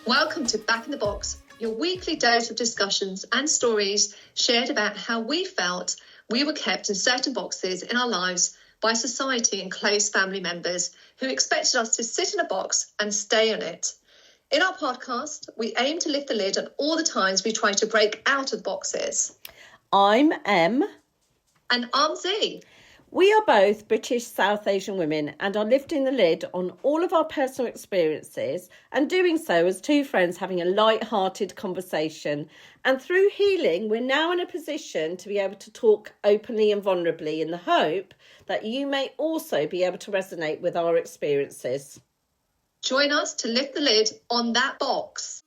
Welcome to Back in the Box, your weekly dose of discussions and stories shared about how we felt we were kept in certain boxes in our lives by society and close family members who expected us to sit in a box and stay in it. In our podcast, we aim to lift the lid on all the times we try to break out of boxes. I'm Em. And I'm Z. We are both British South Asian women and are lifting the lid on all of our personal experiences and doing so as two friends having a light-hearted conversation. And through healing, we're now in a position to be able to talk openly and vulnerably in the hope that you may also be able to resonate with our experiences. Join us to lift the lid on that box.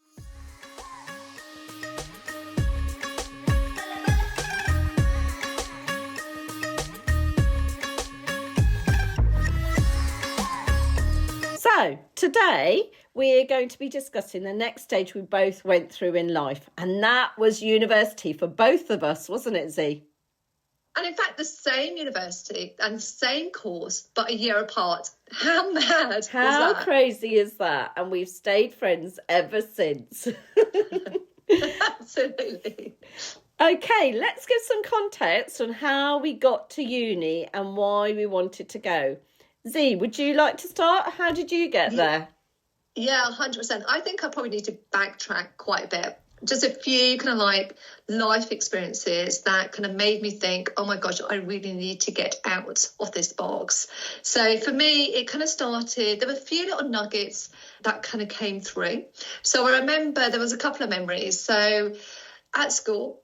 So today we're going to be discussing the next stage we both went through in life, and that was university for both of us, wasn't it, Z? And in fact, the same university and the same course, but a year apart. How mad was that? How crazy is that? And we've stayed friends ever since. Absolutely. Okay, let's give some context on how we got to uni and why we wanted to go. Z, would you like to start? How did you get there? Yeah, 100%. I think I probably need to backtrack quite a bit. Just a few kind of like life experiences that kind of made me think, oh my gosh, I really need to get out of this box. So for me, it kind of started, there were a few little nuggets that kind of came through. So I remember there was a couple of memories. So at school,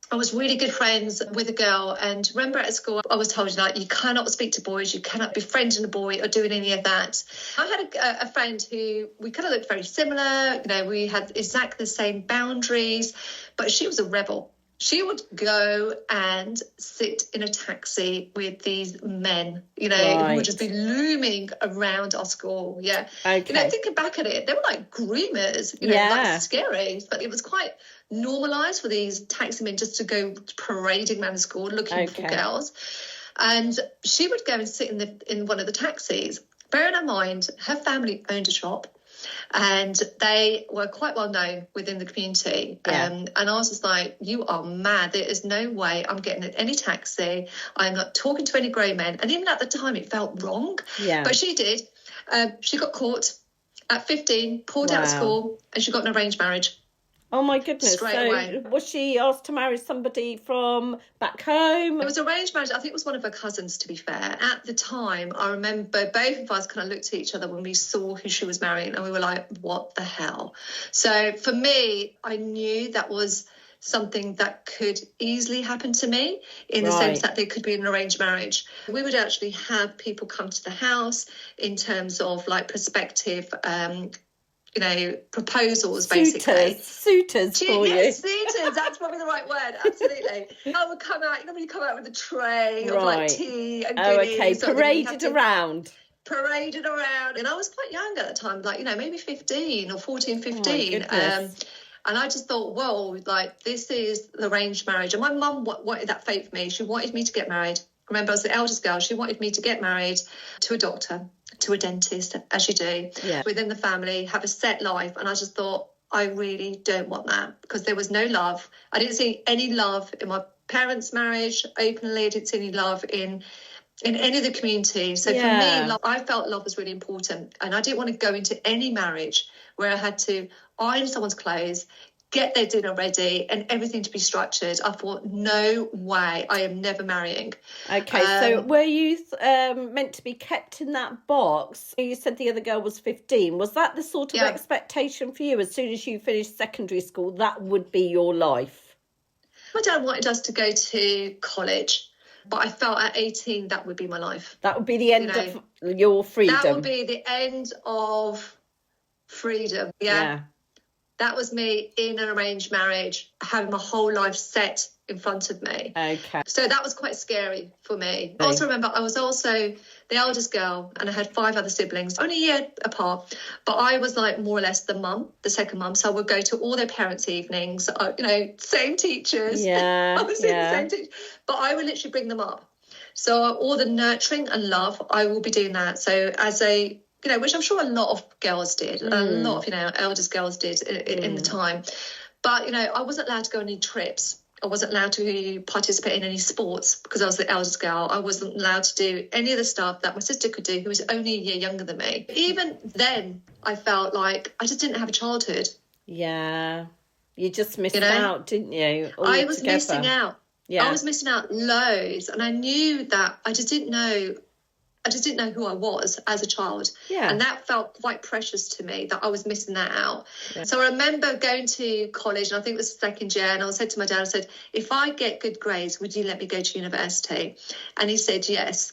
I was really good friends with a girl, and remember at school I was told, like, you cannot speak to boys, you cannot be friends with a boy or doing any of that. I had a friend who, we kind of looked very similar, you know, we had exactly the same boundaries, but she was a rebel. She would go and sit in a taxi with these men, you know, who would just be looming around our school. Yeah. Okay. You know, thinking back at it, they were like groomers, you know, like scary, but it was quite normalised for these taxi men just to go parading around the school looking for girls. And she would go and sit in one of the taxis. Bearing in mind, her family owned a shop. And they were quite well known within the community. And I was just like, you are mad. There is no way I'm getting in any taxi. I'm not talking to any grey men. And even at the time, it felt wrong. Yeah. But she did. She got caught at 15, pulled out of school, and she got an arranged marriage. Oh, my goodness. Straight away. Was she asked to marry somebody from back home? It was arranged marriage. I think it was one of her cousins, to be fair. At the time, I remember both of us kind of looked at each other when we saw who she was marrying, and we were like, what the hell? So for me, I knew that was something that could easily happen to me in the sense that there could be an arranged marriage. We would actually have people come to the house in terms of like prospective you know, proposals, basically. Suitors for you. Suitors, that's probably the right word, absolutely. I would come out, you know, when you come out with a tray of like tea and goodies. Paraded around. And I was quite young at the time, like, you know, maybe 15 or 14, 15. And I just thought, whoa, like, this is the arranged marriage. And my mum wanted that fate for me. She wanted me to get married. Remember, I was the eldest girl. She wanted me to get married to a doctor, to a dentist, as you do, within the family, have a set life. And I just thought, I really don't want that, because there was no love. I didn't see any love in my parents' marriage openly. I didn't see any love in any of the community. So for me, I felt love was really important. And I didn't want to go into any marriage where I had to iron someone's clothes, get their dinner ready and everything to be structured. I thought, no way, I am never marrying. Okay, so were you meant to be kept in that box? You said the other girl was 15. Was that the sort of expectation for you? As soon as you finished secondary school, that would be your life? My dad wanted us to go to college, but I felt at 18 that would be my life. That would be the end of your freedom. That would be the end of freedom, That was me in an arranged marriage, having my whole life set in front of me. Okay. So that was quite scary for me. I also remember I was also the eldest girl and I had 5 other siblings, only a year apart. But I was like more or less the mum, the second mum. So I would go to all their parents' evenings, you know, same teachers. Yeah. I was in the same teacher. But I would literally bring them up. So all the nurturing and love, I will be doing that. So as a which I'm sure a lot of girls did, a lot of, eldest girls did in the time. But, I wasn't allowed to go on any trips. I wasn't allowed to participate in any sports because I was the eldest girl. I wasn't allowed to do any of the stuff that my sister could do, who was only a year younger than me. Even then, I felt like I just didn't have a childhood. Yeah. You just missed out, didn't you? I was missing out. Yeah. I was missing out loads. And I knew that I just didn't know who I was as a child. Yeah. And that felt quite precious to me, that I was missing that out. Yeah. So I remember going to college, and I think it was second year, and I said to my dad, I said, if I get good grades, would you let me go to university? And he said yes.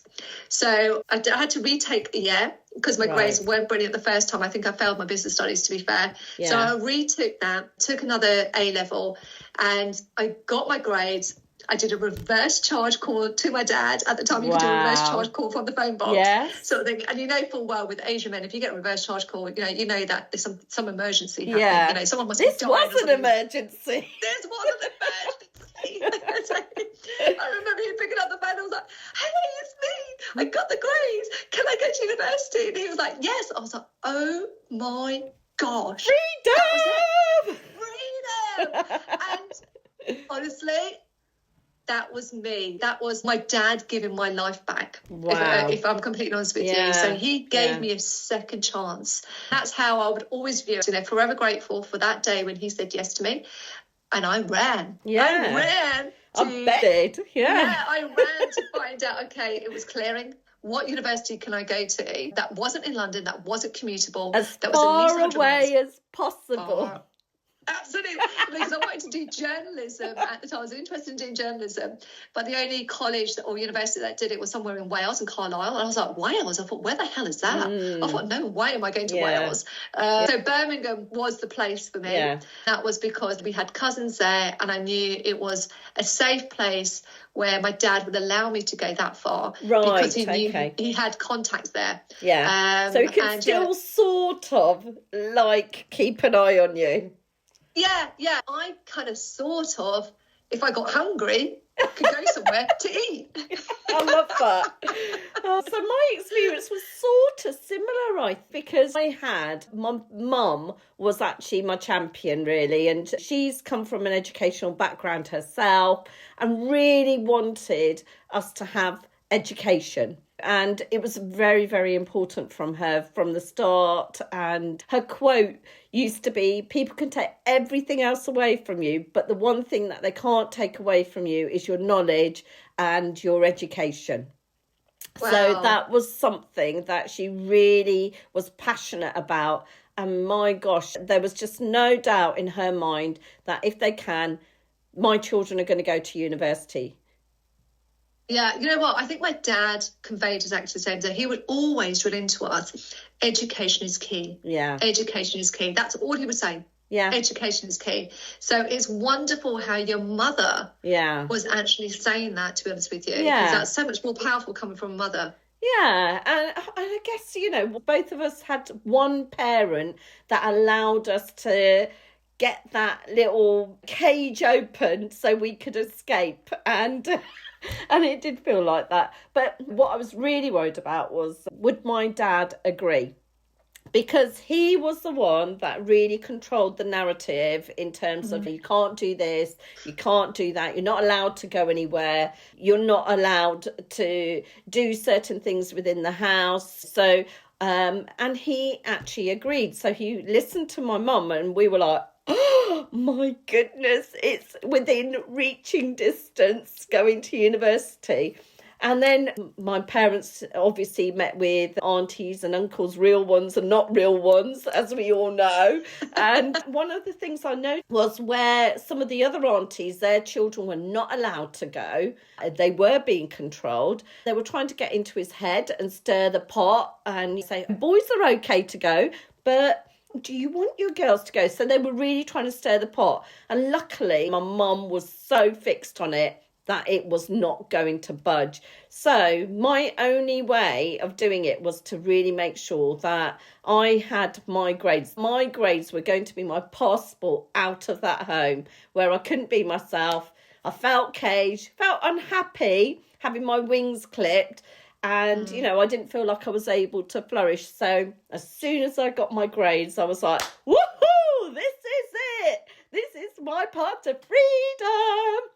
So I had to retake a year because my grades weren't brilliant the first time. I think I failed my business studies, to be fair. Yeah. So I retook that, took another A-level, and I got my grades. I did a reverse charge call to my dad. At the time, you could do a reverse charge call from the phone box. Yes. Sort of thing. And full well with Asian men, if you get a reverse charge call, you know that there's some emergency happening. Yeah. Someone must this be dying. Was an emergency. This was an emergency. I remember him picking up the phone. I was like, hey, it's me. I got the grades. Can I go to university? And he was like, yes. I was like, oh my gosh. Freedom! Freedom! And honestly, that was me. That was my dad giving my life back. Wow. If I'm completely honest with you. So he gave me a second chance. That's how I would always view it. Forever grateful for that day when he said yes to me. And I ran. Yeah. I ran. I bet. Yeah. I ran to find out, okay, it was clearing. What university can I go to? That wasn't in London. That wasn't commutable. As that far away as possible. Absolutely, because I wanted to do journalism at the time. I was interested in doing journalism, but the only college or university that did it was somewhere in Wales, in Carlisle. And I was like, Wales? I thought, where the hell is that? I thought, no way am I going to Wales. So Birmingham was the place for me. Yeah. That was because we had cousins there, and I knew it was a safe place where my dad would allow me to go that far. Right, because he knew he had contacts there. Yeah. So he could still sort of keep an eye on you. Yeah. I kind of sort of, if I got hungry, could go somewhere to eat. I love that. So my experience was sort of similar, because my mum was actually my champion, really, and she's come from an educational background herself and really wanted us to have education. And it was very, very important from her from the start. And her quote used to be, people can take everything else away from you, but the one thing that they can't take away from you is your knowledge and your education. Wow. So that was something that she really was passionate about. And my gosh, there was just no doubt in her mind that if they can, my children are going to go to university. Yeah, you know what? I think my dad conveyed exactly the same thing. He would always drill into us, education is key. Yeah. Education is key. That's all he would say. Yeah. Education is key. So it's wonderful how your mother was actually saying that, to be honest with you. Yeah. Because that's so much more powerful coming from a mother. Yeah, and I guess, both of us had one parent that allowed us to get that little cage open so we could escape, and it did feel like that. But what I was really worried about was, would my dad agree? Because he was the one that really controlled the narrative in terms of you can't do this, you can't do that, you're not allowed to go anywhere, you're not allowed to do certain things within the house. So, and he actually agreed. So he listened to my mum, and we were like, oh my goodness, it's within reaching distance going to university. And then my parents obviously met with aunties and uncles, real ones and not real ones, as we all know. And one of the things I noticed was where some of the other aunties, their children were not allowed to go. They were being controlled. They were trying to get into his head and stir the pot and say, boys are okay to go, but do you want your girls to go? So they were really trying to stir the pot. And luckily, my mum was so fixed on it that it was not going to budge. So my only way of doing it was to really make sure that I had my grades. My grades were going to be my passport out of that home where I couldn't be myself. I felt caged, felt unhappy having my wings clipped. And, I didn't feel like I was able to flourish. So as soon as I got my grades, I was like, woohoo, this is it. This is my path to freedom.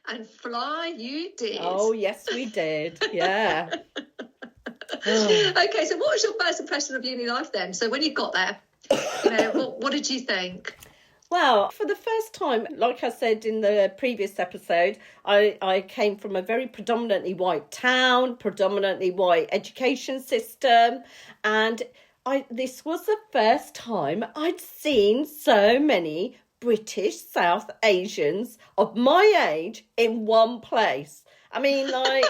And fly you did. Oh, yes, we did. Yeah. Okay, so what was your first impression of uni life then? So when you got there, what did you think? Well, for the first time, like I said in the previous episode, I came from a very predominantly white town, predominantly white education system, and this was the first time I'd seen so many British South Asians of my age in one place. I mean, like,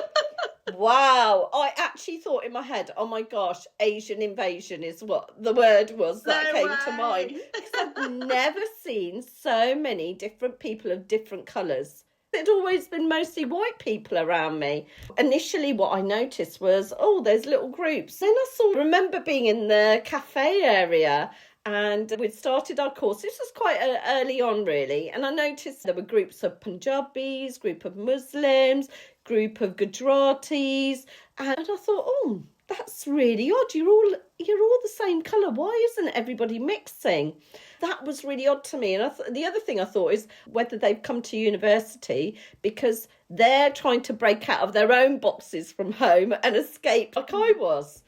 wow. I actually thought in my head, oh my gosh, Asian invasion is what the word was that came to mind. Because I've never seen so many different people of different colours. It'd always been mostly white people around me. Initially, what I noticed was, there's little groups. Then I remember being in the cafe area, and we'd started our course. This was quite early on, really. And I noticed there were groups of Punjabis, group of Muslims, group of Gujaratis. And I thought, that's really odd. You're all the same colour. Why isn't everybody mixing? That was really odd to me. And the other thing I thought is whether they've come to university because they're trying to break out of their own boxes from home and escape like I was.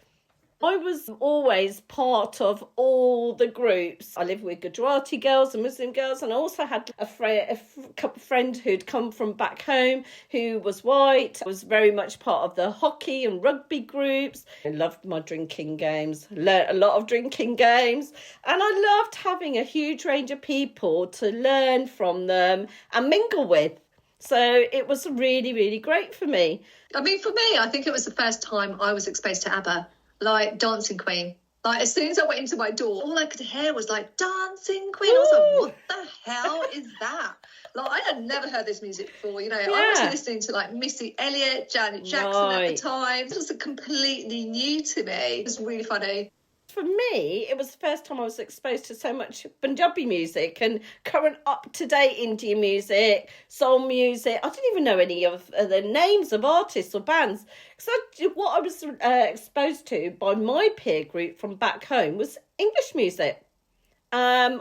I was always part of all the groups. I lived with Gujarati girls and Muslim girls, and I also had a friend who'd come from back home who was white. I was very much part of the hockey and rugby groups. I loved my drinking games, learnt a lot of drinking games, and I loved having a huge range of people to learn from them and mingle with. So it was really, really great for me. I mean, for me, I think it was the first time I was exposed to ABBA. Like Dancing Queen. Like as soon as I went into my door, all I could hear was like Dancing Queen. I was like, what the hell is that? Like I had never heard this music before. I was listening to like Missy Elliott, Janet Jackson at the time. It was completely new to me. It was really funny. For me, it was the first time I was exposed to so much Punjabi music and current up-to-date Indian music, soul music. I didn't even know any of the names of artists or bands. Because what I was exposed to by my peer group from back home was English music.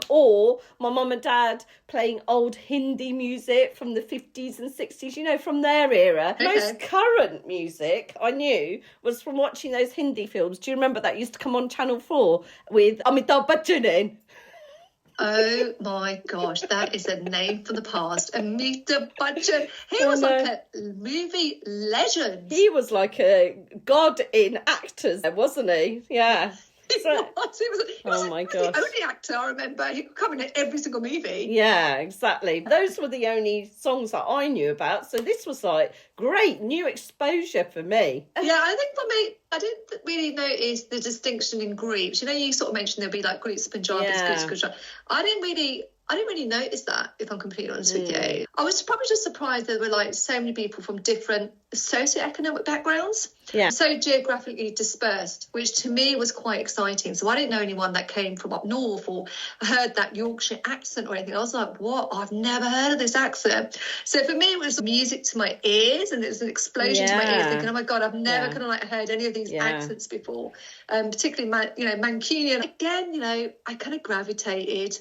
Or my mum and dad playing old Hindi music from the 50s and 60s, from their era. Okay. Most current music I knew was from watching those Hindi films. Do you remember that used to come on Channel 4 with Amitabh Bachchan in? Oh my gosh, that is a name from the past. Amitabh Bachchan. He was like a movie legend. He was like a god in actors, wasn't he? Yeah. He was my gosh. The only actor I remember. He could come in every single movie. Yeah, exactly. Those were the only songs that I knew about. So this was like great new exposure for me. Yeah, I think for me, I didn't really notice the distinction in groups. You sort of mentioned there'd be like groups of Punjabis, groups of Gujarati. I didn't really notice that, if I'm completely honest with you. I was probably just surprised there were like so many people from different socioeconomic backgrounds. Yeah. So geographically dispersed, which to me was quite exciting. So I didn't know anyone that came from up north or heard that Yorkshire accent or anything. I was like, what? I've never heard of this accent. So for me, it was music to my ears, and it was an explosion to my ears, thinking, oh my God, I've never kind of like heard any of these accents before. Particularly, Mancunian. Again, I kind of gravitated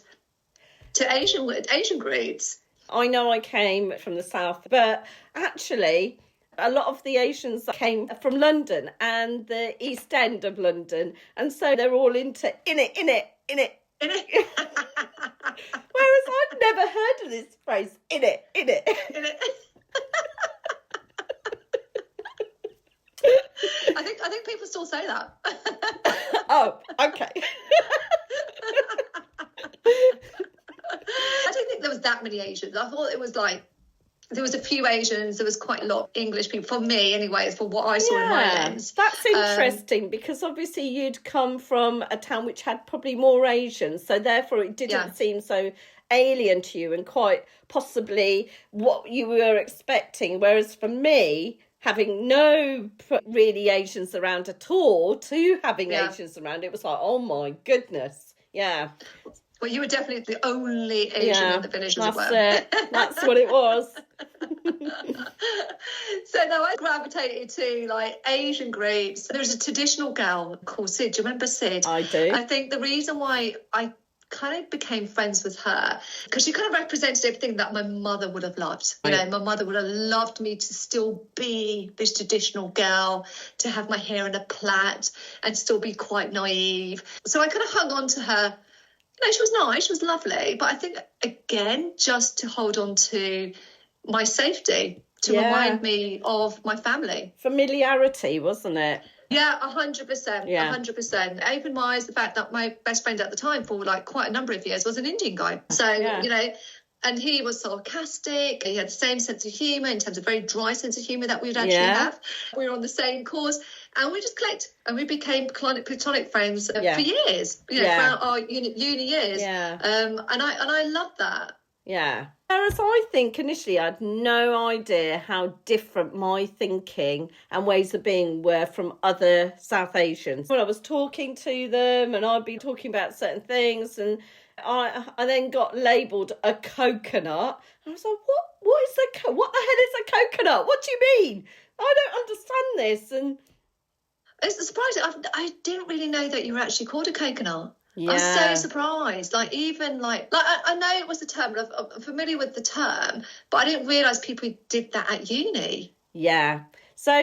to Asian groups. I know I came from the south, but actually a lot of the Asians came from London and the East End of London, and so they're all into in it. Whereas I'd never heard of this phrase, in it. I think people still say that. Oh, okay. I don't think there was that many Asians. I thought it was like there was a few Asians. There was quite a lot of English people, for me anyway, for what I saw in my lens. That's interesting because obviously you'd come from a town which had probably more Asians, so therefore it didn't seem so alien to you and quite possibly what you were expecting. Whereas for me, having no really Asians around at all to having Asians around, it was like, oh my goodness. Yeah. Well, you were definitely the only Asian in the village, as it were. That's what it was. So no, I gravitated to like Asian groups. There was a traditional girl called Sid. Do you remember Sid? I do. I think the reason why I kind of became friends with her because she kind of represented everything that my mother would have loved. You know, my mother would have loved me to still be this traditional girl, to have my hair in a plait and still be quite naive. So I kind of hung on to her. You know, she was nice, she was lovely, but I think, again, just to hold on to my safety, to remind me of my family. Familiarity, wasn't it? Yeah, 100%. Yeah. 100%. It opened my eyes, the fact that my best friend at the time for like quite a number of years was an Indian guy. So, you know, and he was sarcastic. He had the same sense of humour, in terms of very dry sense of humour that we would actually have. We were on the same course and we just clicked and we became platonic friends for years, you know, throughout our uni years. Yeah. And I love that. Yeah. Whereas I think initially I had no idea how different my thinking and ways of being were from other South Asians. When I was talking to them and I'd be talking about certain things, and I then got labelled a coconut. I was like, what the hell is a coconut? What do you mean? I don't understand this. And it's surprising. I didn't really know that you were actually called a coconut. Yeah. I was so surprised. Like, even like I know it was the term, I'm familiar with the term, but I didn't realise people did that at uni. Yeah. So,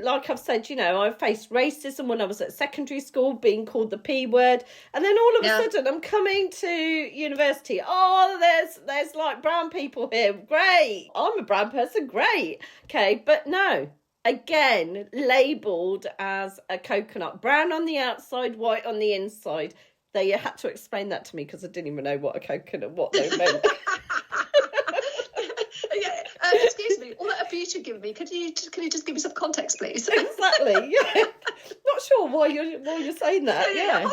like I've said, you know, I faced racism when I was at secondary school, being called the P word. And then all of a sudden I'm coming to university. Oh, there's like brown people here. Great. I'm a brown person. Great. Okay. But no. Again, labelled as a coconut. Brown on the outside, white on the inside. They had to explain that to me because I didn't even know what they meant. Excuse me, all that abuse you're giving me, can you just give me some context, please? Exactly. Yeah. Not sure why you're saying that. Yeah.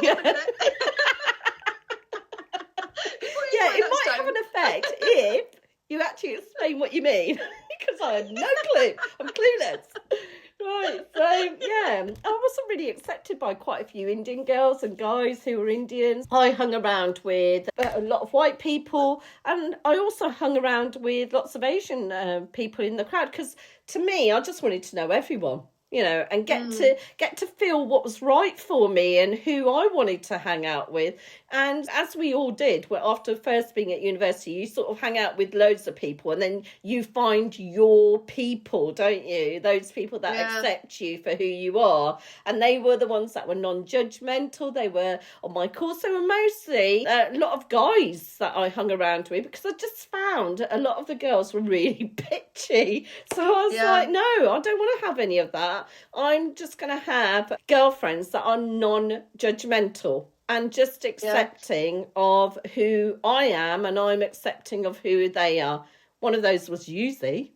It might have an effect if you actually explain what you mean, because I had no clue. I'm clueless. Right, so I wasn't really accepted by quite a few Indian girls and guys who were Indians. I hung around with a lot of white people, and I also hung around with lots of Asian people in the crowd, because to me, I just wanted to know everyone, you know, and get to feel what was right for me and who I wanted to hang out with. And as we all did, after first being at university, you sort of hang out with loads of people and then you find your people, don't you? Those people that accept you for who you are. And they were the ones that were non-judgmental. They were on my course. They were mostly a lot of guys that I hung around with, because I just found a lot of the girls were really bitchy. So I was like, no, I don't want to have any of that. I'm just going to have girlfriends that are non-judgmental and just accepting of who I am, and I'm accepting of who they are. One of those was Yuzi.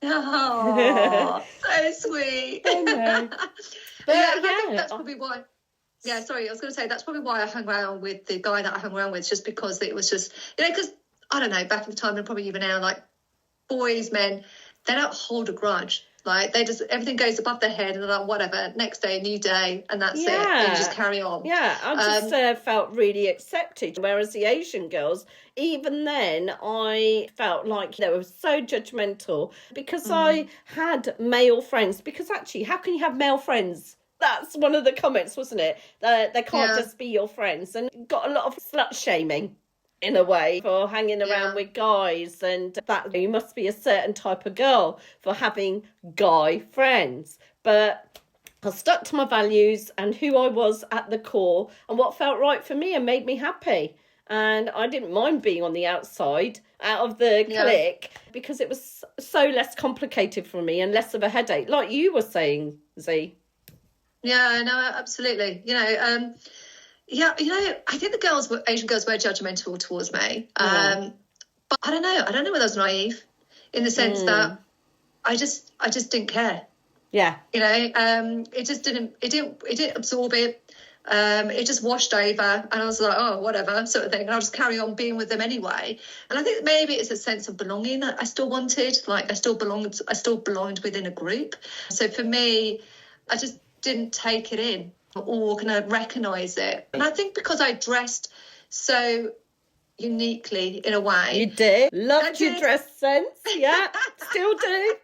Oh, so sweet. I know. But I think that's probably why. Yeah, sorry, I was going to say that's probably why I hung around with the guy that I hung around with, just because it was just, you know, because I don't know, back in the time and probably even now, like boys, men, they don't hold a grudge. Like, they just, everything goes above their head and they're like, whatever, next day, new day, and that's it. And you just carry on. Yeah, I just felt really accepted. Whereas the Asian girls, even then, I felt like they were so judgmental, because I had male friends. Because actually, how can you have male friends? That's one of the comments, wasn't it? They can't just be your friends. And got a lot of slut shaming, in a way, for hanging around with guys, and that you must be a certain type of girl for having guy friends. But I stuck to my values and who I was at the core and what felt right for me and made me happy. And I didn't mind being on the outside, out of the clique, because it was so less complicated for me and less of a headache, like you were saying, Z. Yeah, no, absolutely. You know, yeah, you know, I think Asian girls were judgmental towards me. But I don't know whether I was naive, in the sense that I just didn't care. Yeah. You know, it didn't absorb it. It just washed over, and I was like, oh, whatever, sort of thing. And I'll just carry on being with them anyway. And I think maybe it's a sense of belonging that I still wanted. Like, I still belonged within a group. So for me, I just didn't take it in or kind of recognise it. And I think because I dressed so uniquely in a way. You did. Loved your dress sense. Yeah, still do.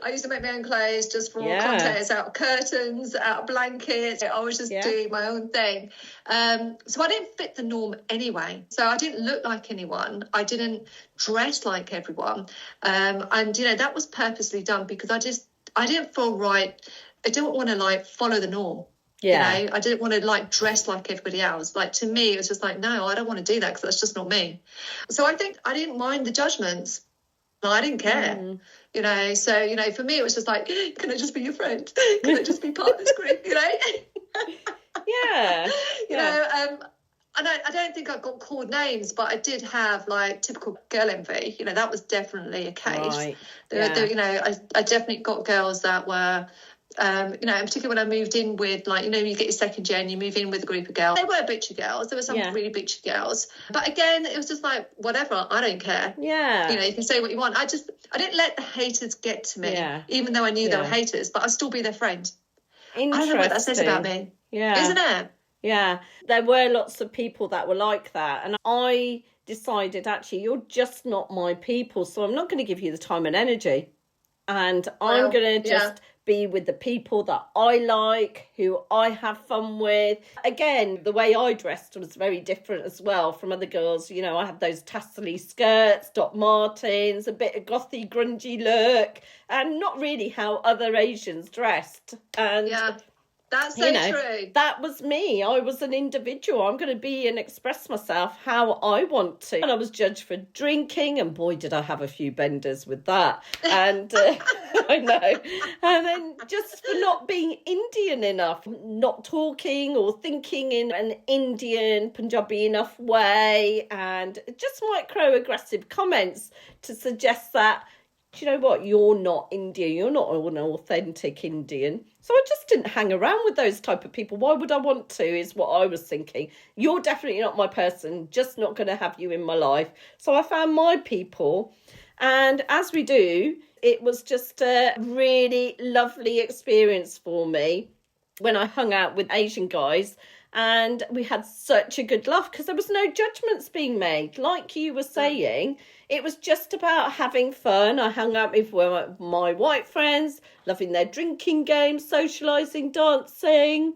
I used to make my own clothes just for all contests, out of curtains, out of blankets. I was just doing my own thing. So I didn't fit the norm anyway. So I didn't look like anyone. I didn't dress like everyone. And, you know, that was purposely done because I didn't feel right. I didn't want to, like, follow the norm. Yeah. You know, I didn't want to, like, dress like everybody else. Like, to me, it was just like, no, I don't want to do that because that's just not me. So I think I didn't mind the judgments. I didn't care, you know. So, you know, for me, it was just like, can I just be your friend? Can I just be part of this group, you know? You know, I don't think I got called names, but I did have, like, typical girl envy. You know, that was definitely a case. Right. You know, I definitely got girls that were... you know, and particularly when I moved in with, like, you know, you get your second year and you move in with a group of girls. They were bitchy girls. There were some really bitchy girls. But again, it was just like, whatever, I don't care. Yeah. You know, you can say what you want. I didn't let the haters get to me, even though I knew they were haters, but I'd still be their friend. I don't know what that says about me. Yeah. Isn't it? Yeah. There were lots of people that were like that. And I decided, actually, you're just not my people. So I'm not going to give you the time and energy. And I'm going to just... be with the people that I like, who I have fun with. Again, the way I dressed was very different as well from other girls. You know, I had those tassely skirts, Doc Martens, a bit of gothy, grungy look, and not really how other Asians dressed. And that's so true. That was me. I was an individual. I'm going to be and express myself how I want to. And I was judged for drinking, and boy, did I have a few benders with that. And I know. And then just for not being Indian enough, not talking or thinking in an Indian, Punjabi enough way, and just microaggressive comments to suggest that, do you know what, you're not Indian, you're not an authentic Indian. So I just didn't hang around with those type of people. Why would I want to, is what I was thinking. You're definitely not my person, just not going to have you in my life. So I found my people. And as we do, it was just a really lovely experience for me when I hung out with Asian guys. And we had such a good laugh because there was no judgments being made. Like you were saying, it was just about having fun. I hung out with my white friends, loving their drinking games, socialising, dancing.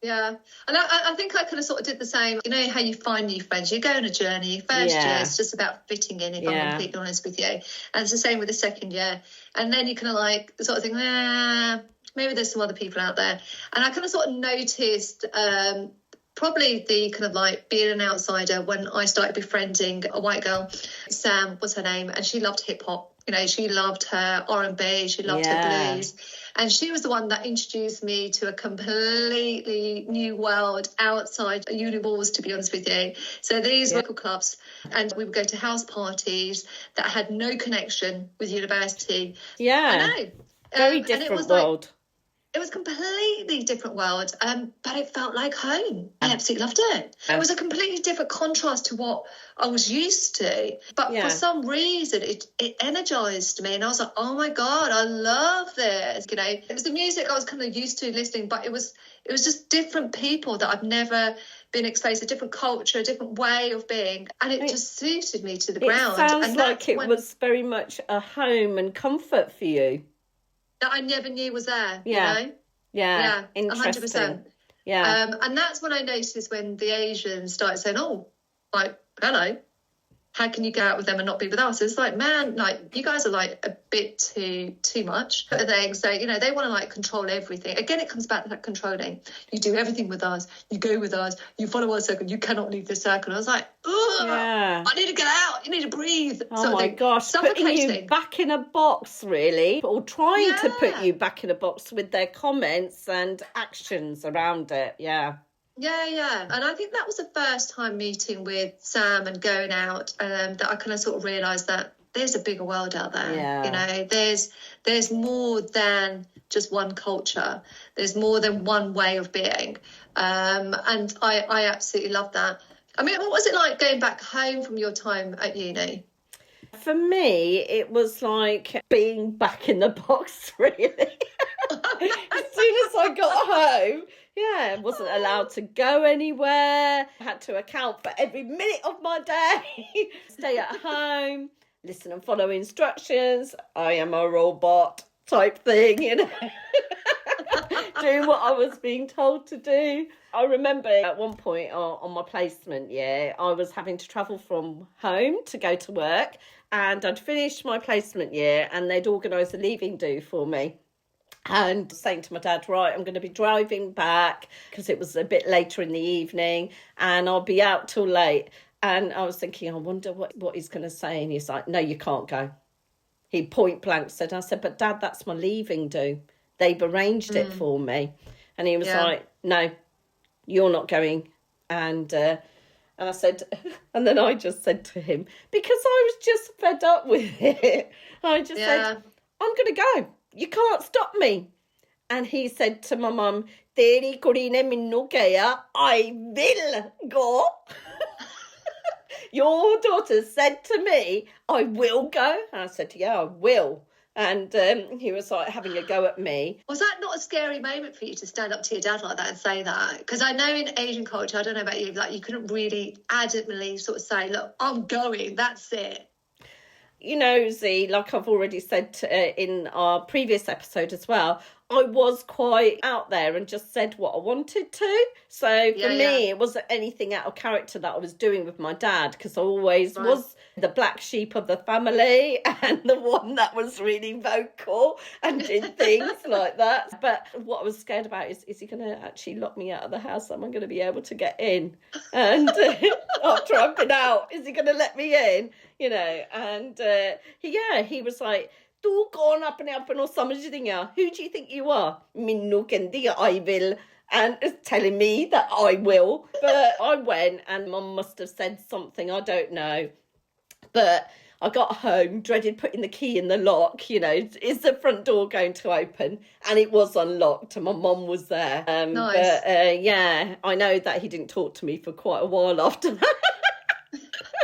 Yeah, and I think I kind of sort of did the same. You know how you find new friends? You go on a journey. First year, it's just about fitting in, if I'm completely honest with you. And it's the same with the second year. And then you kind of like sort of think, maybe there's some other people out there. And I kind of sort of noticed probably the kind of like being an outsider when I started befriending a white girl. Sam was her name, and she loved hip hop. You know, she loved her R&B, she loved her blues. And she was the one that introduced me to a completely new world outside uni walls, to be honest with you. So these local clubs, and we would go to house parties that had no connection with university. Yeah. I know. Very different world. It was a completely different world, but it felt like home. I absolutely loved it. It was a completely different contrast to what I was used to. But for some reason, it energised me. And I was like, oh, my God, I love this. You know, it was the music I was kind of used to listening, but it was just different people that I've never been exposed to, a different culture, a different way of being. And it just suited me to the ground. It sounds like it was very much a home and comfort for you. That I never knew was there, you know? Yeah, interesting. 100%. Yeah. And that's when I noticed when the Asians started saying, oh, like, hello, how can you go out with them and not be with us? It's like, man, like, you guys are like a bit too much. So, you know, they want to like control everything. Again, it comes back to that controlling. You do everything with us. You go with us. You follow our circle. You cannot leave this circle. And I was like, I need to get out. You need to breathe. Oh, my gosh. Putting you back in a box, really, or trying to put you back in a box with their comments and actions around it. Yeah. Yeah. And I think that was the first time meeting with Sam and going out that I kind of sort of realised that there's a bigger world out there. Yeah. You know, there's more than just one culture. There's more than one way of being. And I absolutely love that. I mean, what was it like going back home from your time at uni? For me, it was like being back in the box, really. As soon as I got home, Yeah, wasn't allowed to go anywhere. Had to account for every minute of my day. Stay at home, listen and follow instructions. I am a robot type thing, you know. Doing what I was being told to do. I remember at one point on my placement year, I was having to travel from home to go to work, and I'd finished my placement year and they'd organised a leaving do for me. And saying to my dad, right, I'm going to be driving back because it was a bit later in the evening and I'll be out till late. And I was thinking, I wonder what he's going to say. And he's like, no, you can't go. He point blank said, I said, but Dad, that's my leaving do. They've arranged it for me. And he was like, no, you're not going. And I said, and then I just said to him, because I was just fed up with it. I just said, I'm going to go. You can't stop me. And he said to my mum, Teri kudi ne minnu kaya, I will go. Your daughter said to me, I will go. And I said, yeah, I will. And he was like having a go at me. Was that not a scary moment for you to stand up to your dad like that and say that? Because I know in Asian culture, I don't know about you, like you couldn't really adamantly sort of say, look, I'm going, that's it. You know, Z, like I've already said in our previous episode as well, I was quite out there and just said what I wanted to. So for me, it wasn't anything out of character that I was doing with my dad, because I always was the black sheep of the family and the one that was really vocal and did things like that. But what I was scared about is he going to actually lock me out of the house? Am I going to be able to get in? And after I've been out, is he going to let me in? You know, and he was like, "Tu kaun apne aap ko samajhdi hai? Who do you think you are?" Minnu kendi I will, and telling me that I will. But I went, and Mum must have said something, I don't know. But I got home, dreaded putting the key in the lock. You know, is the front door going to open? And it was unlocked, and my mum was there. Nice. But I know that he didn't talk to me for quite a while after that.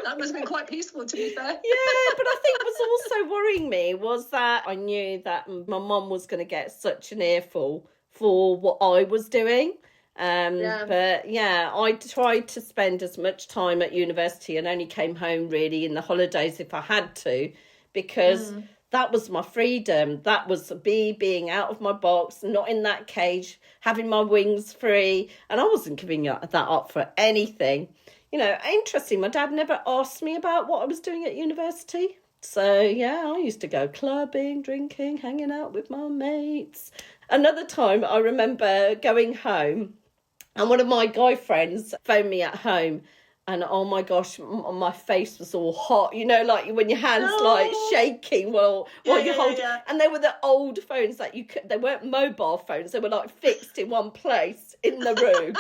That must have been quite peaceful, to be fair. Yeah, but I think what was also worrying me was that I knew that my mum was going to get such an earful for what I was doing. But yeah, I tried to spend as much time at university and only came home really in the holidays if I had to, because that was my freedom. That was me being out of my box, not in that cage, having my wings free. And I wasn't giving that up for anything. You know, interesting, my dad never asked me about what I was doing at university. So, yeah, I used to go clubbing, drinking, hanging out with my mates. Another time I remember going home and one of my guy friends phoned me at home. And oh my gosh, my face was all hot, you know, like when your hands like shaking while you're holding. Yeah. And they were the old phones that they weren't mobile phones. They were like fixed in one place in the room.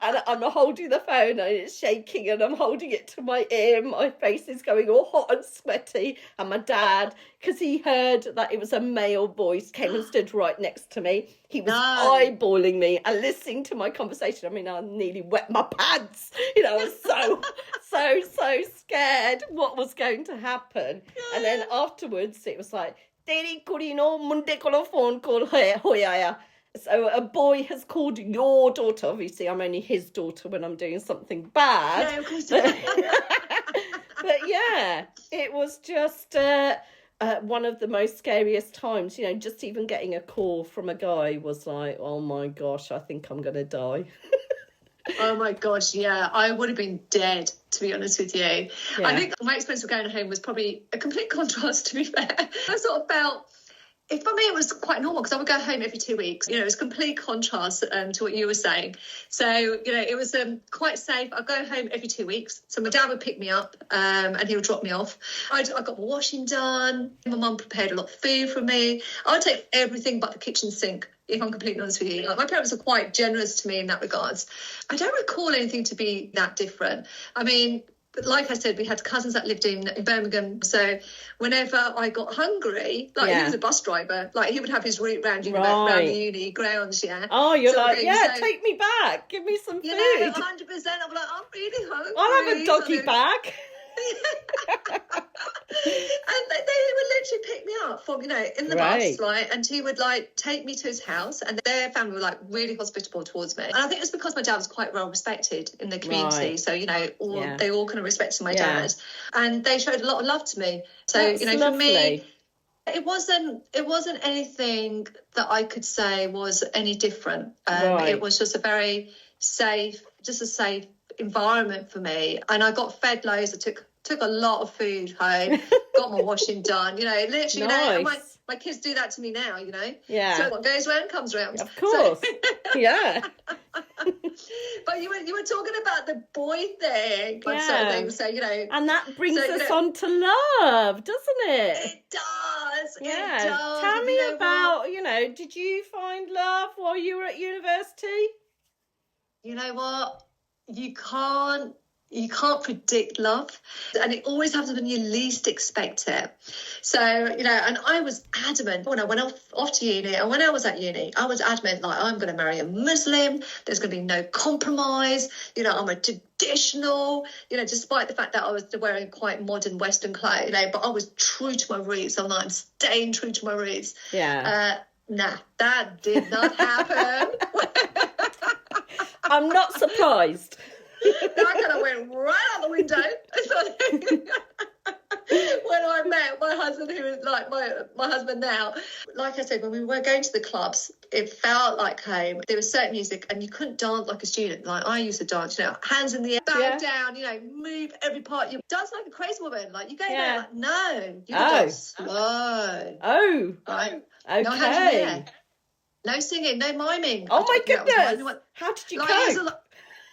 And I'm holding the phone and it's shaking and I'm holding it to my ear. My face is going all hot and sweaty. And my dad, because he heard that it was a male voice, came and stood right next to me. He was eyeballing me and listening to my conversation. I mean, I nearly wet my pants. You know, I was so scared what was going to happen. And then afterwards, it was like, Teri kudi no munde kolo phone call hoya. So a boy has called your daughter. Obviously, I'm only his daughter when I'm doing something bad. Yeah, of course. But yeah, it was just one of the most scariest times. You know, just even getting a call from a guy was like, oh my gosh, I think I'm going to die. Oh my gosh, yeah, I would have been dead, to be honest with you. Yeah. I think my experience of going home was probably a complete contrast, to be fair. I sort of felt, for me, it was quite normal because I would go home every 2 weeks. You know, it was complete contrast to what you were saying. So, you know, it was quite safe. I'd go home every 2 weeks. So my dad would pick me up and he would drop me off. I got my washing done. My mum prepared a lot of food for me. I would take everything but the kitchen sink, if I'm completely honest with you. Like, my parents are quite generous to me in that regards. I don't recall anything to be that different. I mean, like I said, we had cousins that lived in Birmingham. So whenever I got hungry, like he was a bus driver, like he would have his route round the uni grounds, Oh, you're so like, take me back. Give me some food. Yeah, 100%. I'm like, I'm really hungry. I'll have a doggy bag. And they would literally pick me up from, in the bus, like, and he would like take me to his house, and their family were like really hospitable towards me. And I think it's because my dad was quite well respected in the community. So, they all kind of respected my dad, and they showed a lot of love to me. So, That's for lovely. me, it wasn't anything that I could say was any different. It was just a safe environment for me, and I got fed loads. I took a lot of food home, got my washing done, literally, nice. My kids do that to me now, Yeah. So what goes around comes around. Of course. Yeah. But you were talking about the boy thing. Yeah. So, and that brings us on to love, doesn't it? It does. Yeah. It does. Tell me about, did you find love while you were at university? You know what? You can't predict love, and it always happens when you least expect it. So, and I was adamant when I went off to uni, and when I was at uni, I was adamant, like, I'm going to marry a Muslim. There's going to be no compromise. I'm a traditional, despite the fact that I was wearing quite modern Western clothes, but I was true to my roots. I'm like, I'm staying true to my roots. Yeah. Nah, that did not happen. I'm not surprised. That kind of went right out the window. When I met my husband, who is like my husband now, like I said, when we were going to the clubs, it felt like home. There was certain music, and you couldn't dance like a student. Like I used to dance, hands in the air, bow down, move every part. You dance like a crazy woman. Like you go there, like, no, you dance slow. Oh, right. Okay. No hands in the air. No singing, no miming. Oh my goodness! How did you cope?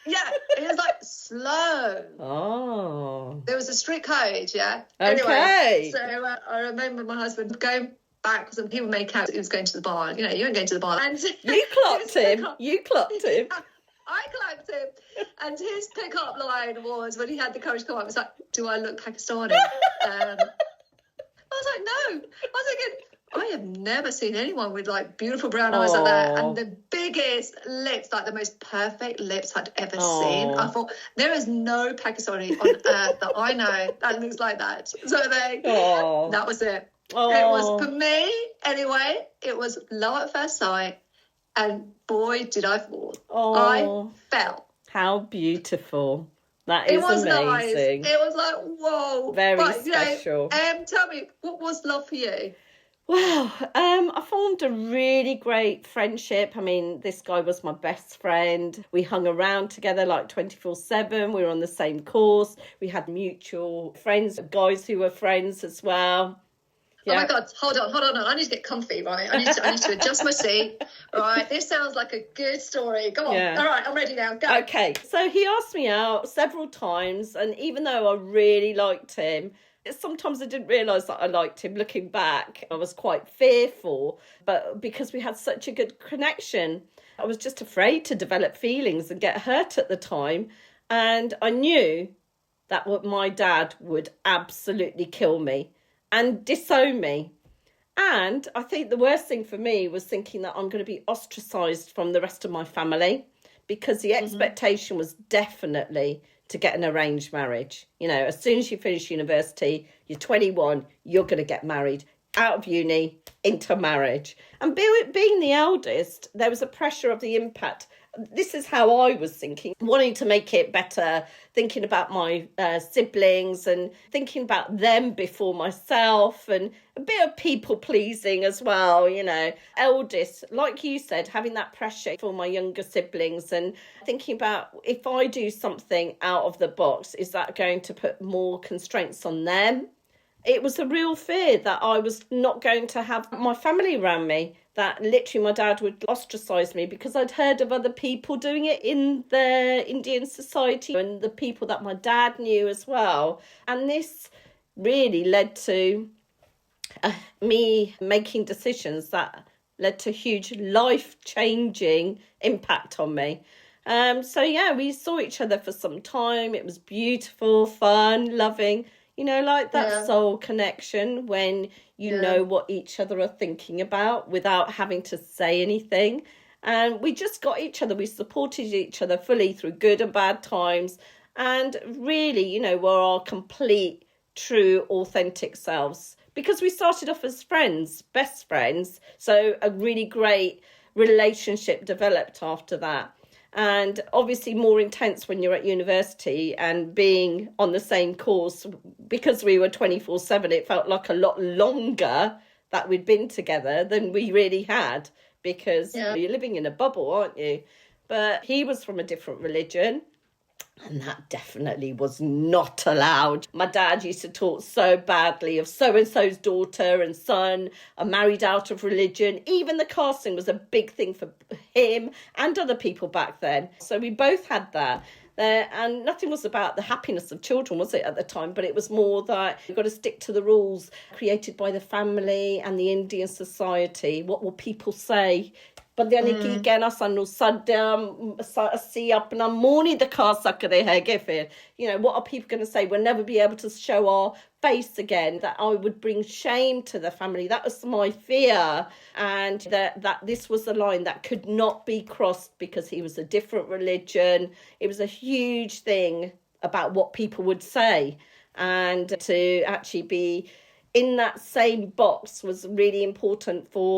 It was like slow. Oh. There was a strict code, yeah. Okay. Anyway, so I remember my husband going back, because he would make out he was going to the bar. You weren't going to the bar. And you clocked him. You clocked him. I clocked him. And his pickup line was, when he had the courage to come up, it was like, do I look Pakistani? I was like, no. I was thinking, I have never seen anyone with like beautiful brown eyes like that, and the biggest lips, like the most perfect lips I'd ever seen. I thought, there is no Pakistani on earth that I know that looks like that. So that was it. It was, for me anyway, it was love at first sight, and boy did I fall. I fell. How beautiful. That is amazing. Nice. It was like, whoa. Very special. Tell me, what was love for you? Well, I formed a really great friendship. I mean, this guy was my best friend. We hung around together like 24/7. We were on the same course. We had mutual friends, guys who were friends as well. Yeah. Oh my God, hold on. I need to get comfy, right? I need to adjust my seat. Right, this sounds like a good story. Go on. Yeah. All right, I'm ready now. Go. Okay, so he asked me out several times, and even though I really liked him, sometimes I didn't realise that I liked him. Looking back, I was quite fearful, but because we had such a good connection, I was just afraid to develop feelings and get hurt at the time. And I knew that my dad would absolutely kill me and disown me. And I think the worst thing for me was thinking that I'm going to be ostracised from the rest of my family, because the expectation was definitely to get an arranged marriage. As soon as you finish university, you're 21, you're going to get married, out of uni, into marriage. And being the eldest, there was a pressure of the impact. This is how I was thinking, wanting to make it better, thinking about my siblings and thinking about them before myself, and a bit of people pleasing as well, eldest, like you said, having that pressure for my younger siblings and thinking about, if I do something out of the box, is that going to put more constraints on them? It was a real fear that I was not going to have my family around me, that literally my dad would ostracise me, because I'd heard of other people doing it in the Indian society and the people that my dad knew as well. And this really led to me making decisions that led to huge life-changing impact on me. We saw each other for some time. It was beautiful, fun, loving. Like that soul connection when you know what each other are thinking about without having to say anything. And we just got each other. We supported each other fully through good and bad times. and really, you know, were our complete, true, authentic selves. Because we started off as friends, best friends. So a really great relationship developed after that. And obviously more intense when you're at university and being on the same course. Because we were 24/7, it felt like a lot longer that we'd been together than we really had, because you're living in a bubble, aren't you? But he was from a different religion, and that definitely was not allowed. My dad used to talk so badly of so-and-so's daughter and son are married out of religion. Even the casting was a big thing for him and other people back then. So we both had that. And nothing was about the happiness of children, was it, at the time? But it was more that you've got to stick to the rules created by the family and the Indian society. What will people say? ਬੰਦਿਆਂ ਨੇ ਕੀ ਕਹਿਣਾ ਸਾਨੂੰ ਅਸੀਂ ਆਪਣਾ ਮੂੰਹ ਨਹੀਂ ਦਿਖਾ ਸਕਦੇ ਹੈਗੇ ਫਿਰ. You know, what are people going to say? We'll never be able to show our face again, that I would bring shame to the family. That was my fear, and that this was the line that could not be crossed because he was a different religion. It was a huge thing about what people would say, and to actually be in that same box was really important for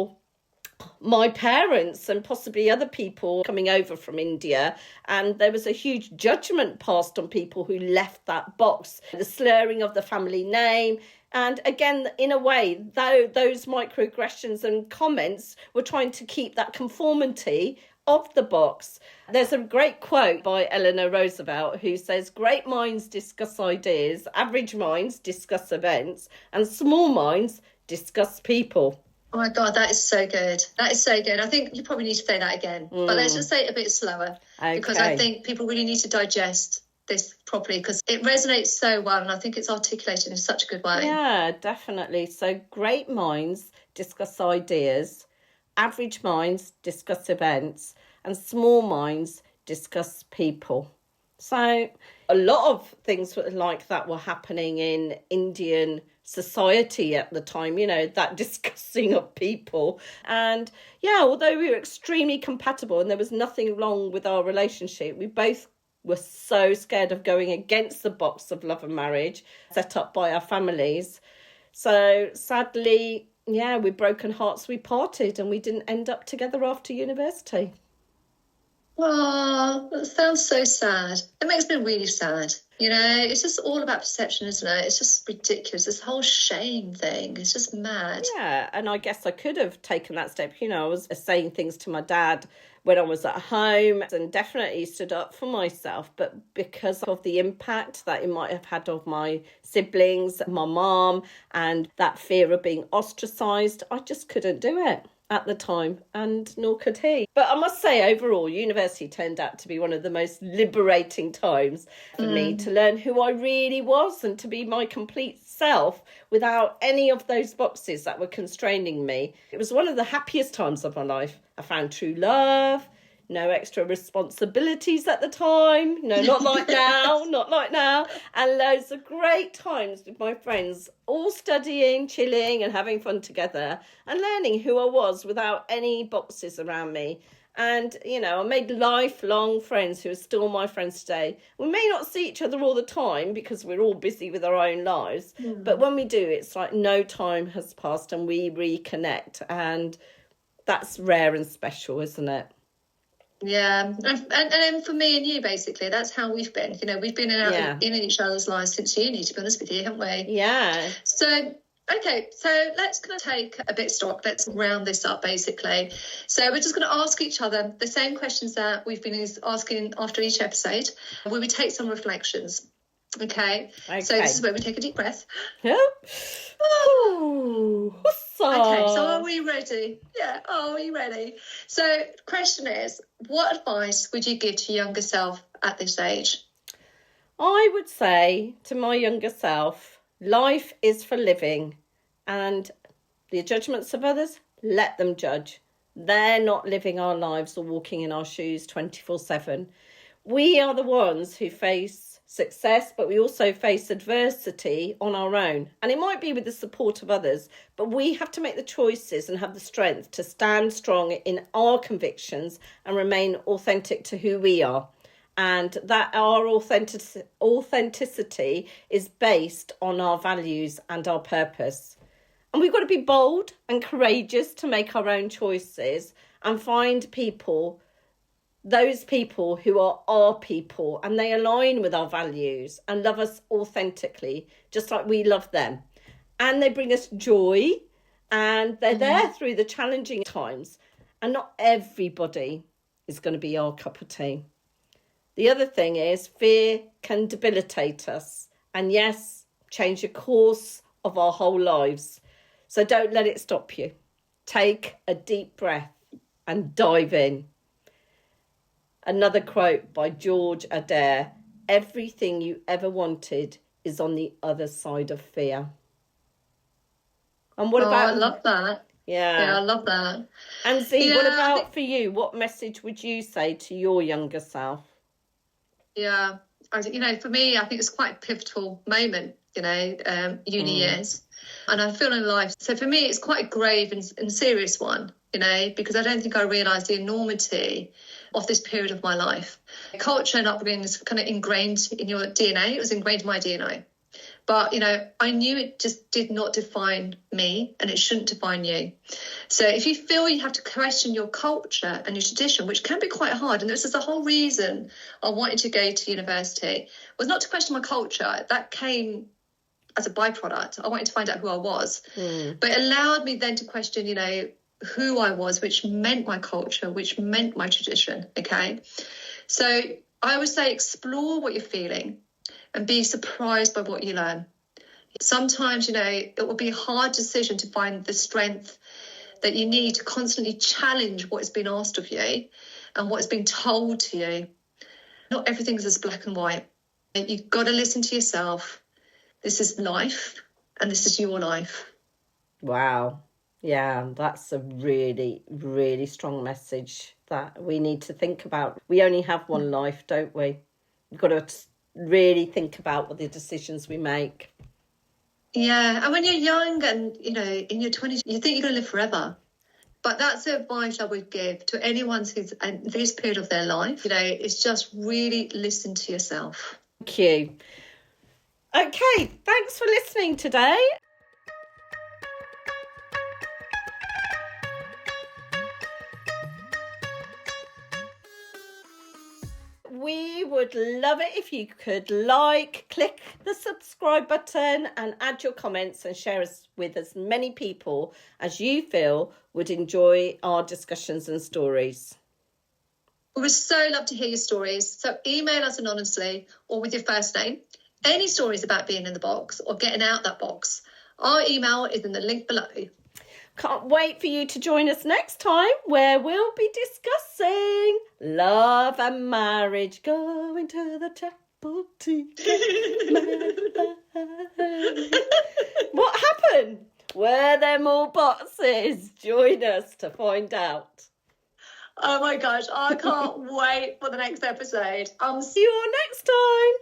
my parents and possibly other people coming over from India. And there was a huge judgment passed on people who left that box, the slurring of the family name. And again, in a way, though those microaggressions and comments were trying to keep that conformity of the box. There's a great quote by Eleanor Roosevelt who says, "Great minds discuss ideas, average minds discuss events, and small minds discuss people." Oh my God, that is so good. That is so good. I think you probably need to say that again. But let's just say it a bit slower. Okay. Because I think people really need to digest this properly, because it resonates so well, and I think it's articulated in such a good way. Yeah, definitely. So great minds discuss ideas, average minds discuss events, and small minds discuss people. So a lot of things like that were happening in Indian society at the time, you know, that discussing of people. And yeah, although we were extremely compatible and there was nothing wrong with our relationship, we both were so scared of going against the box of love and marriage set up by our families. So sadly, yeah, with broken hearts we parted, and we didn't end up together after university. Oh, that sounds so sad. It makes me really sad. You know, it's just all about perception, isn't it? It's just ridiculous. This whole shame thing. It's just mad. Yeah, and I guess I could have taken that step. You know, I was saying things to my dad when I was at home and definitely stood up for myself. But because of the impact that it might have had on my siblings, my mum, and that fear of being ostracised, I just couldn't do it at the time, and nor could he. But I must say, overall, university turned out to be one of the most liberating times for me to learn who I really was and to be my complete self without any of those boxes that were constraining me. It was one of the happiest times of my life. I found true love, no extra responsibilities at the time. No, not like now. And loads of great times with my friends, all studying, chilling and having fun together and learning who I was without any boxes around me. And, you know, I made lifelong friends who are still my friends today. We may not see each other all the time because we're all busy with our own lives. But when we do, it's like no time has passed and we reconnect. And that's rare and special, isn't it? Yeah, and for me and you, basically, that's how we've been. You know, we've been in each other's lives since uni, to be honest with you, haven't we? Yeah. So, okay, so let's kind of take a bit of stock. Let's round this up, basically. So we're just going to ask each other the same questions that we've been asking after each episode, where we take some reflections. Okay. So this is where we take a deep breath. Yep. Ooh. Okay, so are we ready? Yeah, are we ready? So question is, what advice would you give to your younger self at this age? I would say to my younger self, life is for living, and the judgments of others, let them judge. They're not living our lives or walking in our shoes 24/7. We are the ones who face success, but we also face adversity on our own. And it might be with the support of others, but we have to make the choices and have the strength to stand strong in our convictions and remain authentic to who we are. and that our authenticity is based on our values and our purpose. And we've got to be bold and courageous to make our own choices and find people, those people who are our people, and they align with our values and love us authentically, just like we love them. And they bring us joy, and they're there through the challenging times. And not everybody is going to be our cup of tea. The other thing is fear can debilitate us and, yes, change the course of our whole lives. So don't let it stop you. Take a deep breath and dive in. Another quote by George Adair: everything you ever wanted is on the other side of fear. And what about... I love that. Yeah, I love that. And Z, what about for you? What message would you say to your younger self? Yeah, for me, I think it's quite a pivotal moment, uni years. And I feel in life. So for me, it's quite a grave and serious one, because I don't think I realised the enormity of this period of my life. Culture and upbringing is kind of ingrained in your DNA. It was ingrained in my DNA. But, I knew it just did not define me, and it shouldn't define you. So if you feel you have to question your culture and your tradition, which can be quite hard, and this is the whole reason I wanted to go to university, was not to question my culture. That came as a byproduct. I wanted to find out who I was. But it allowed me then to question, who I was, which meant my culture, which meant my tradition, okay? So I would say explore what you're feeling and be surprised by what you learn. Sometimes, it will be a hard decision to find the strength that you need to constantly challenge what has been asked of you and what has been told to you. Not everything's as black and white. You've got to listen to yourself. This is life, and this is your life. Wow. Yeah, that's a really, really strong message that we need to think about. We only have one life, don't we? We've got to really think about what the decisions we make. Yeah, and when you're young and, in your 20s, you think you're going to live forever. But that's the advice I would give to anyone who's in this period of their life. It's just really listen to yourself. Thank you. Okay, thanks for listening today. We would love it if you could click the subscribe button and add your comments and share us with as many people as you feel would enjoy our discussions and stories. We would so love to hear your stories. So email us anonymously or with your first name. Any stories about being in the box or getting out that box. Our email is in the link below. Can't wait for you to join us next time, where we'll be discussing love and marriage, going to the chapel to get married. What happened? Were there more boxes? Join us to find out. Oh my gosh, I can't wait for the next episode. See you all next time.